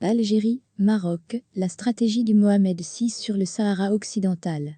Algérie, Maroc, la stratégie du Mohamed VI sur le Sahara occidental.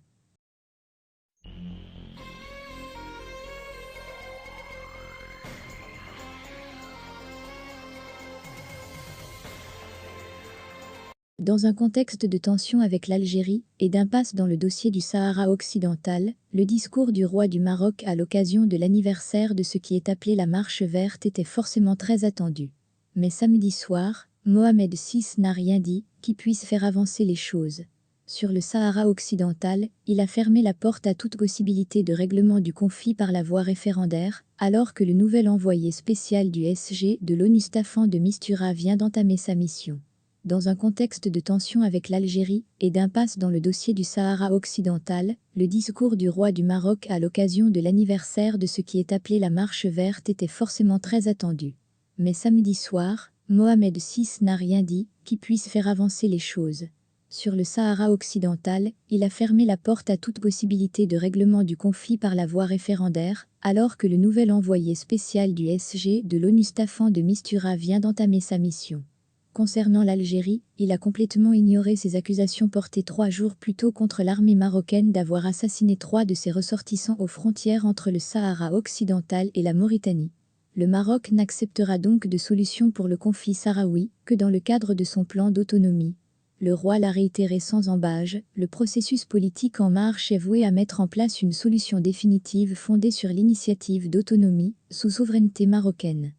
Dans un contexte de tension avec l'Algérie et d'impasse dans le dossier du Sahara occidental, le discours du roi du Maroc à l'occasion de l'anniversaire de ce qui est appelé la Marche verte était forcément très attendu. Mais samedi soir, Mohamed VI n'a rien dit qui puisse faire avancer les choses. Sur le Sahara occidental, il a fermé la porte à toute possibilité de règlement du conflit par la voie référendaire, alors que le nouvel envoyé spécial du SG de l'ONU Staffan de Mistura vient d'entamer sa mission. Dans un contexte de tension avec l'Algérie et d'impasse dans le dossier du Sahara occidental, le discours du roi du Maroc à l'occasion de l'anniversaire de ce qui est appelé la Marche verte était forcément très attendu. Mais samedi soir, Mohamed VI n'a rien dit qui puisse faire avancer les choses. Sur le Sahara occidental, il a fermé la porte à toute possibilité de règlement du conflit par la voie référendaire, alors que le nouvel envoyé spécial du SG de l'ONU Staffan de Mistura vient d'entamer sa mission. Concernant l'Algérie, il a complètement ignoré ses accusations portées 3 jours plus tôt contre l'armée marocaine d'avoir assassiné 3 de ses ressortissants aux frontières entre le Sahara occidental et la Mauritanie. Le Maroc n'acceptera donc de solution pour le conflit sahraoui que dans le cadre de son plan d'autonomie. Le roi l'a réitéré sans ambages, le processus politique en marche est voué à mettre en place une solution définitive fondée sur l'initiative d'autonomie, sous souveraineté marocaine.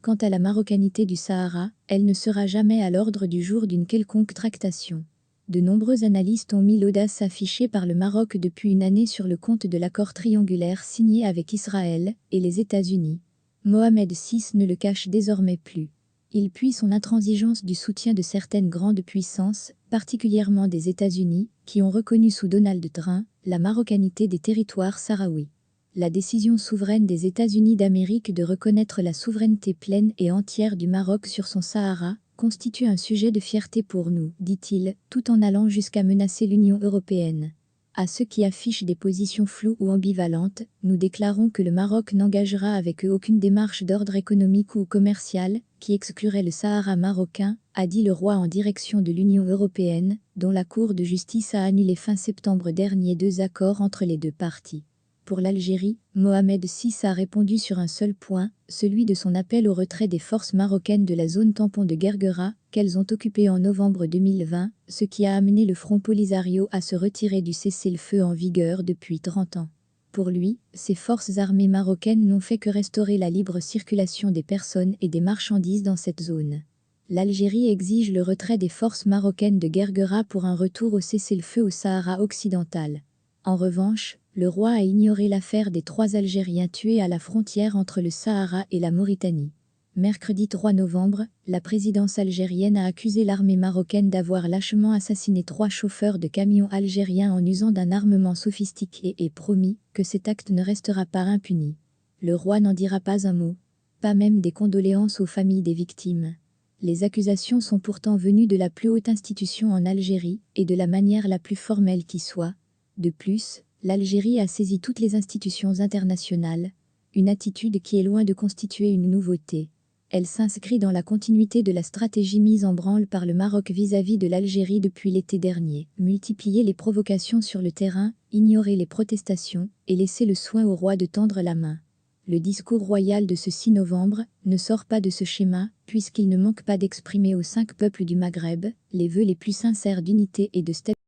Quant à la marocanité du Sahara, elle ne sera jamais à l'ordre du jour d'une quelconque tractation. De nombreux analystes ont mis l'audace affichée par le Maroc depuis une année sur le compte de l'accord triangulaire signé avec Israël et les États-Unis. Mohamed VI ne le cache désormais plus. Il puise son intransigeance du soutien de certaines grandes puissances, particulièrement des États-Unis, qui ont reconnu sous Donald Trump la marocanité des territoires sahraouis. La décision souveraine des États-Unis d'Amérique de reconnaître la souveraineté pleine et entière du Maroc sur son Sahara constitue un sujet de fierté pour nous, dit-il, tout en allant jusqu'à menacer l'Union européenne. À ceux qui affichent des positions floues ou ambivalentes, nous déclarons que le Maroc n'engagera avec eux aucune démarche d'ordre économique ou commercial qui exclurait le Sahara marocain, a dit le roi en direction de l'Union européenne, dont la Cour de justice a annulé fin septembre dernier 2 accords entre les 2 parties. Pour l'Algérie, Mohamed VI a répondu sur un seul point, celui de son appel au retrait des forces marocaines de la zone tampon de Guerguera, qu'elles ont occupée en novembre 2020, ce qui a amené le Front Polisario à se retirer du cessez-le-feu en vigueur depuis 30 ans. Pour lui, ces forces armées marocaines n'ont fait que restaurer la libre circulation des personnes et des marchandises dans cette zone. L'Algérie exige le retrait des forces marocaines de Guerguera pour un retour au cessez-le-feu au Sahara occidental. En revanche, le roi a ignoré l'affaire des 3 Algériens tués à la frontière entre le Sahara et la Mauritanie. Mercredi 3 novembre, la présidence algérienne a accusé l'armée marocaine d'avoir lâchement assassiné 3 chauffeurs de camions algériens en usant d'un armement sophistiqué et promis que cet acte ne restera pas impuni. Le roi n'en dira pas un mot, pas même des condoléances aux familles des victimes. Les accusations sont pourtant venues de la plus haute institution en Algérie et de la manière la plus formelle qui soit. De plus, l'Algérie a saisi toutes les institutions internationales, une attitude qui est loin de constituer une nouveauté. Elle s'inscrit dans la continuité de la stratégie mise en branle par le Maroc vis-à-vis de l'Algérie depuis l'été dernier. Multiplier les provocations sur le terrain, ignorer les protestations et laisser le soin au roi de tendre la main. Le discours royal de ce 6 novembre ne sort pas de ce schéma, puisqu'il ne manque pas d'exprimer aux 5 peuples du Maghreb les vœux les plus sincères d'unité et de stabilité.